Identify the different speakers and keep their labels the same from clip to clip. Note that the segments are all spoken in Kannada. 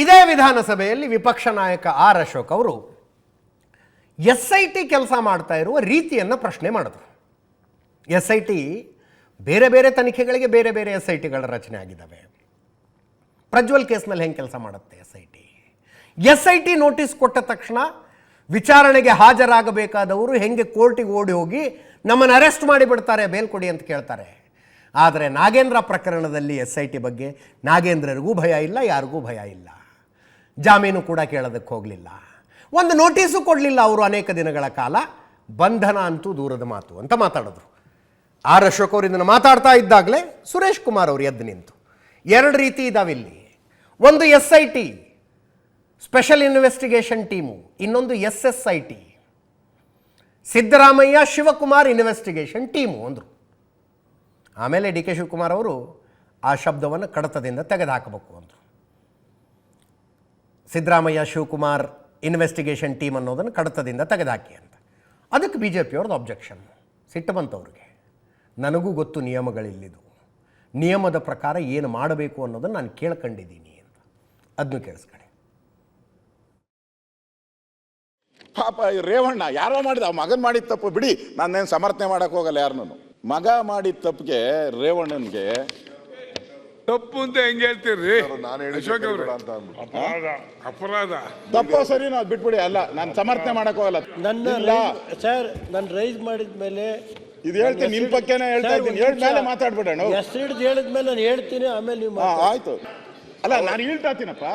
Speaker 1: ಇದೇ ವಿಧಾನಸಭೆಯಲ್ಲಿ ವಿಪಕ್ಷ ನಾಯಕ ಆರ್ ಅಶೋಕ್ ಅವರು SIT ಕೆಲಸ ಮಾಡ್ತಾ ಇರುವ ರೀತಿಯನ್ನು ಪ್ರಶ್ನೆ ಮಾಡಿದ್ರು. SIT ಬೇರೆ ಬೇರೆ ತನಿಖೆಗಳಿಗೆ ಬೇರೆ ಬೇರೆ SITಗಳ ರಚನೆ ಆಗಿದ್ದಾವೆ. ಪ್ರಜ್ವಲ್ ಕೇಸ್ನಲ್ಲಿ ಹೆಂಗೆ ಕೆಲಸ ಮಾಡುತ್ತೆ SIT ನೋಟಿಸ್ ಕೊಟ್ಟ ತಕ್ಷಣ ವಿಚಾರಣೆಗೆ ಹಾಜರಾಗಬೇಕಾದವರು ಹೆಂಗೆ ಕೋರ್ಟಿಗೆ ಓಡಿ ಹೋಗಿ ನಮ್ಮನ್ನು ಅರೆಸ್ಟ್ ಮಾಡಿಬಿಡ್ತಾರೆ, ಬೇಲ್ ಕೊಡಿ ಅಂತ ಕೇಳ್ತಾರೆ. ಆದರೆ ನಾಗೇಂದ್ರ ಪ್ರಕರಣದಲ್ಲಿ SIT ಬಗ್ಗೆ ನಾಗೇಂದ್ರರಿಗೂ ಭಯ ಇಲ್ಲ, ಯಾರಿಗೂ ಭಯ ಇಲ್ಲ. ಜಾಮೀನು ಕೂಡ ಕೇಳೋದಕ್ಕೆ ಹೋಗಲಿಲ್ಲ, ಒಂದು ನೋಟಿಸು ಕೊಡಲಿಲ್ಲ ಅವರು ಅನೇಕ ದಿನಗಳ ಕಾಲ. ಬಂಧನ ಅಂತೂ ದೂರದ ಮಾತು ಅಂತ ಮಾತಾಡಿದ್ರು. ಆರ್ ಅಶೋಕ್ ಅವರು ಇದನ್ನು ಮಾತಾಡ್ತಾ ಇದ್ದಾಗಲೇ ಸುರೇಶ್ ಕುಮಾರ್ ಅವರು ಎದ್ದು ನಿಂತು, ಎರಡು ರೀತಿ ಇದಾವಿಲ್ಲಿ, ಒಂದು SIT ಸ್ಪೆಷಲ್ ಇನ್ವೆಸ್ಟಿಗೇಷನ್ ಟೀಮು, ಇನ್ನೊಂದು SSIT Siddaramaiah Shivakumar investigation team ಅಂದರು. ಆಮೇಲೆ DK ಶಿವಕುಮಾರ್ ಅವರು ಆ ಶಬ್ದವನ್ನು ಕಡತದಿಂದ ತೆಗೆದುಹಾಕಬೇಕು ಅಂದರು. ಸಿದ್ದರಾಮಯ್ಯ ಶಿವಕುಮಾರ್ ಇನ್ವೆಸ್ಟಿಗೇಷನ್ ಟೀಮ್ ಅನ್ನೋದನ್ನು ಕಡತದಿಂದ ತೆಗೆದುಹಾಕಿ ಅಂತ. ಅದಕ್ಕೆ BJP ಅವ್ರದ್ದು ಅಬ್ಜೆಕ್ಷನ್. ಸಿಟ್ಟು ಬಂತವ್ರಿಗೆ. ನನಗೂ ಗೊತ್ತು ನಿಯಮಗಳಿಲ್ಲಿದು, ನಿಯಮದ ಪ್ರಕಾರ ಏನು ಮಾಡಬೇಕು ಅನ್ನೋದನ್ನು ನಾನು ಕೇಳ್ಕೊಂಡಿದ್ದೀನಿ ಅಂತ. ಅದನ್ನು ಕೇಳಿಸ್ಕೊಳ್ಳಿ.
Speaker 2: ಪಾಪ ರೇವಣ್ಣ ಯಾರೋ ಮಾಡಿದ ಮಗನ್ ಮಾಡಿದ ತಪ್ಪು ಬಿಡಿ, ನಾನೇನು ಸಮರ್ಥನೆ ಮಾಡಕ್ ಹೋಗಲ್ಲ ಯಾರನ್ನು. ಮಗ ಮಾಡಿದ ತಪ್ಪಿಗೆ ರೇವಣ್ಣನ್ಗೆ
Speaker 3: ತಪ್ಪು ಅಂತ ಹೆಂಗೆ ಹೇಳ್ತೀರಿ? ಅಪರಾಧ
Speaker 2: ತಪ್ಪು ಸರಿ ನಾವು ಬಿಟ್ಬಿಡಿ, ಅಲ್ಲ ನಾನು ಸಮರ್ಥನೆ ಮಾಡಕ್ ಹೋಗಲ್ಲ.
Speaker 4: ಸರ್ ನಾನು ರೈಸ್ ಮಾಡಿದ್ಮೇಲೆ
Speaker 2: ಇದು ಹೇಳ್ತೀನಿ, ನಿಮ್ ಪಕ್ಕನೇ ಹೇಳ್ತಾ ಇದ್ದೀನಿ, ಹೇಳ್ಮೇಲೆ ಮಾತಾಡ್ಬಿಡೋಣ.
Speaker 4: ಎಷ್ಟು ಹೇಳಿದ್ಮೇಲೆ ನಾನು ಹೇಳ್ತೀನಿ, ಆಮೇಲೆ ನೀವು
Speaker 2: ಆಯ್ತು. ಅಲ್ಲ ನಾನು ಹೇಳ್ತಾತೀನಪ್ಪ,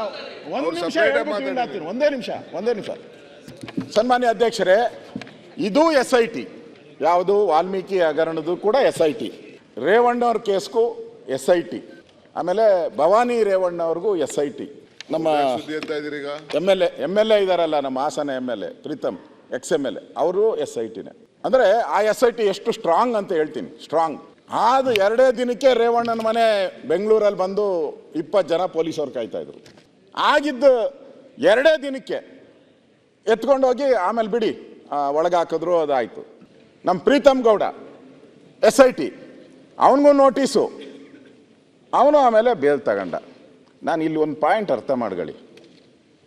Speaker 2: ಒಂದು ನಿಮಿಷ ಹೇಳ್ತೀನಿ, ಒಂದೇ ನಿಮಿಷ. ಸನ್ಮಾನ್ಯ ಅಧ್ಯಕ್ಷರೇ, ಇದು SIT, ಯಾವುದು ವಾಲ್ಮೀಕಿ ಹಗರಣದ್ದು ಕೂಡ SIT, ರೇವಣ್ಣವ್ರ ಕೇಸ್ಗೂ SIT, ಆಮೇಲೆ ಭವಾನಿ ರೇವಣ್ಣ ಅವ್ರಿಗೂ SIT. ನಮ್ಮ MLA ಇದಾರಲ್ಲ, ನಮ್ಮ ಹಾಸನ MLA ಪ್ರೀತಮ್ XMLA ಅವರು SITನೇ. ಅಂದರೆ ಆ SIT ಎಷ್ಟು ಸ್ಟ್ರಾಂಗ್ ಅಂತ ಹೇಳ್ತೀನಿ, ಸ್ಟ್ರಾಂಗ್. ಅದು 2 ದಿನಕ್ಕೆ ರೇವಣ್ಣನ ಮನೆ ಬೆಂಗಳೂರಲ್ಲಿ ಬಂದು 20 ಜನ ಪೊಲೀಸವ್ರು ಕಾಯ್ತಾ ಇದ್ರು. ಆಗಿದ್ದು 2 ದಿನಕ್ಕೆ ಎತ್ಕೊಂಡೋಗಿ ಆಮೇಲೆ ಬಿಡಿ ಒಳಗೆ ಹಾಕಿದ್ರು, ಅದಾಯಿತು. ನಮ್ಮ ಪ್ರೀತಮ್ ಗೌಡ SIT, ಅವನಿಗೂ ನೋಟಿಸು, ಅವನು ಆಮೇಲೆ ಬೇಲ್ ತಗೊಂಡ. ನಾನು ಇಲ್ಲಿ ಒಂದು ಪಾಯಿಂಟ್ ಅರ್ಥ ಮಾಡ್ಕೊಳ್ಳಿ,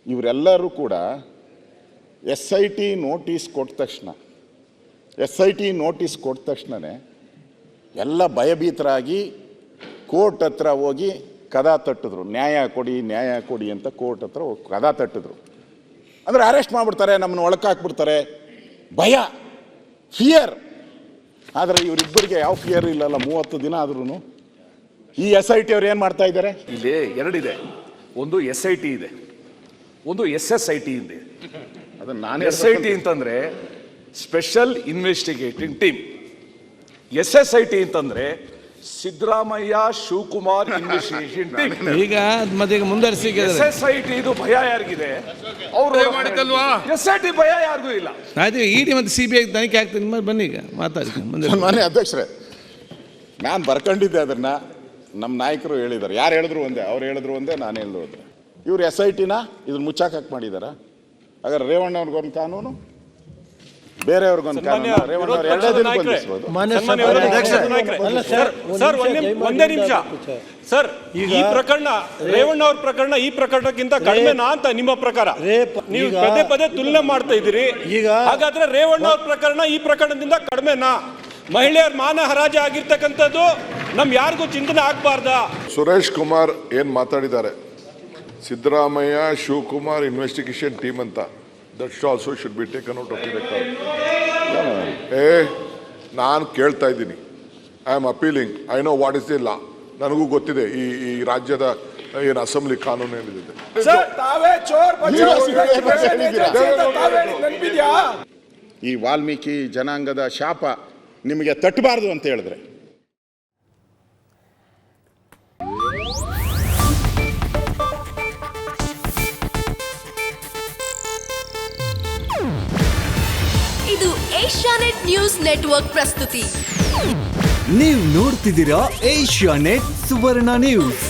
Speaker 2: ಇವರೆಲ್ಲರೂ ಕೂಡ SIT ನೋಟಿಸ್ ಕೊಟ್ಟ ತಕ್ಷಣನೇ ಎಲ್ಲ ಭಯಭೀತರಾಗಿ ಕೋರ್ಟ್ ಹತ್ರ ಹೋಗಿ ಕದ ತಟ್ಟಿದ್ರು, ನ್ಯಾಯ ಕೊಡಿ ಅಂತ ಕೋರ್ಟ್ ಹತ್ರ ಹೋಗಿ ಕದ ತಟ್ಟಿದ್ರು. ಅಂದರೆ ಅರೆಸ್ಟ್ ಮಾಡಿಬಿಡ್ತಾರೆ, ನಮ್ಮನ್ನು ಒಳಕ್ಕೆ ಹಾಕ್ಬಿಡ್ತಾರೆ, ಭಯ, ಫಿಯರ್. ಆದರೆ ಇವರಿಬ್ಬರಿಗೆ ಯಾವ ಫಿಯರ್ ಇಲ್ಲಲ್ಲ. 30 ದಿನ ಆದ್ರೂ ಈ SIT ಅವ್ರು ಏನು ಮಾಡ್ತಾ ಇದ್ದಾರೆ?
Speaker 5: ಇಲ್ಲಿ ಎರಡಿದೆ, ಒಂದು SIT ಇದೆ, ಒಂದು SSIT ಇದೆ.
Speaker 2: ಅದನ್ನ ನಾನು
Speaker 5: SIT ಅಂತಂದ್ರೆ ಸ್ಪೆಷಲ್ ಇನ್ವೆಸ್ಟಿಗೇಟಿಂಗ್ ಟೀಮ್, SSIT ಅಂತಂದ್ರೆ ಸಿದ್ದರಾಮಯ್ಯ ಶಿವಕುಮಾರ್ ಇನ್ವೆಸ್ಟಿಗೇಷನ್ ಟೀಮ್.
Speaker 6: ಈಗ ಮತ್ತೆ ಮುಂದುವರಿಸಿ
Speaker 5: SSIT ಇದು ಭಯ ಯಾರಿಗಿದೆ? ಅವರು
Speaker 3: ಮಾಡಿದ್ದಲ್ವಾ?
Speaker 5: SIT ಭಯ ಯಾರಿಗೂ ಇಲ್ಲ.
Speaker 6: ಆಯ್ತು, ED ಮತ್ತು CBI ತನಿಖೆ ಆಗ್ತದೆ, ಬನ್ನಿ ಈಗ ಮಾತಾಡಿ.
Speaker 2: ಸನ್ಮಾನ್ಯ ಅಧ್ಯಕ್ಷರೇ, ನಾನು ಬರ್ಕೊಂಡಿದ್ದೆ ಅದನ್ನ, ನಮ್ಮ ನಾಯಕರು ಹೇಳಿದ್ದಾರೆ. ಯಾರು ಹೇಳಿದ್ರು ಒಂದೇ, ಅವ್ರು ಹೇಳಿದ್ರು ಒಂದೇ, ನಾನು ಹೇಳಿದ್ರು ಒಂದೇ. ಇವ್ರು SITನ ಇದನ್ನ ಮುಚ್ಚಾಕಕ್ಕೆ ಮಾಡಿದಾರ? ಹಾಗಾದ್ರೆ ರೇವಣ್ಣ ಅವ್ರಿಗೊಂದು ಕಾನೂನು, ಬೇರೆಯವ್ರಿಗೊಂದು ಕಾನೂನು. ರೇವಣ್ಣ ಅವ್ರು 2 ದಿನ ಬಂಧಿಸಬಹುದು.
Speaker 7: ಒಂದೇ ನಿಮಿಷ ಸರ್, ಈ ಪ್ರಕರಣ ರೇವಣ್ಣ ಅವ್ರ ಪ್ರಕರಣ ಈ ಪ್ರಕರಣಕ್ಕಿಂತ ಕಡಿಮೆನಾ ಅಂತ ನಿಮ್ಮ ಪ್ರಕಾರ? ನೀವು ಪದೇ ತುಲನೆ ಮಾಡ್ತಾ ಇದ್ದೀರಿ. ಹಾಗಾದ್ರೆ ರೇವಣ್ಣ ಅವ್ರ ಪ್ರಕರಣ ಈ ಪ್ರಕರಣದಿಂದ ಕಡಿಮೆನಾ? ಮಹಿಳೆಯರ ಮಾನ ಹರಾಜು ಆಗಿರ್ತಕ್ಕಂಥದ್ದು ಯಾರಿಗೂ ಚಿಂತನೆ ಆಗ್ಬಾರ್ದಾ?
Speaker 3: ಸುರೇಶ್ ಕುಮಾರ್ ಏನ್ ಮಾತಾಡಿದ್ದಾರೆ, ಸಿದ್ದರಾಮಯ್ಯ ಶಿವಕುಮಾರ್ ಇನ್ವೆಸ್ಟಿಗೇಷನ್ ಟೀಮ್ ಅಂತ, that also should be taken out of the record. ನಾನು ಕೇಳ್ತಾ ಇದ್ದೀನಿ, I am appealing, I know what is the law. ನನಗೂ ಗೊತ್ತಿದೆ ಈ ರಾಜ್ಯದ ಏನು ಅಸೆಂಬ್ಲಿ ಕಾನೂನು ಏನಿದೆ.
Speaker 2: ಈ ವಾಲ್ಮೀಕಿ ಜನಾಂಗದ ಶಾಪ ನಿಮಗೆ ತಟ್ಟಬಾರ್ದು ಅಂತ ಹೇಳಿದ್ರೆ,
Speaker 8: ಇದು ಏಷ್ಯಾನೆಟ್ ನ್ಯೂಸ್ ನೆಟ್ವರ್ಕ್ ಪ್ರಸ್ತುತಿ.
Speaker 9: ನೀವು ನೋಡ್ತಿದ್ದೀರಾ ಏಷ್ಯಾನೆಟ್ ಸುವರ್ಣ ನ್ಯೂಸ್.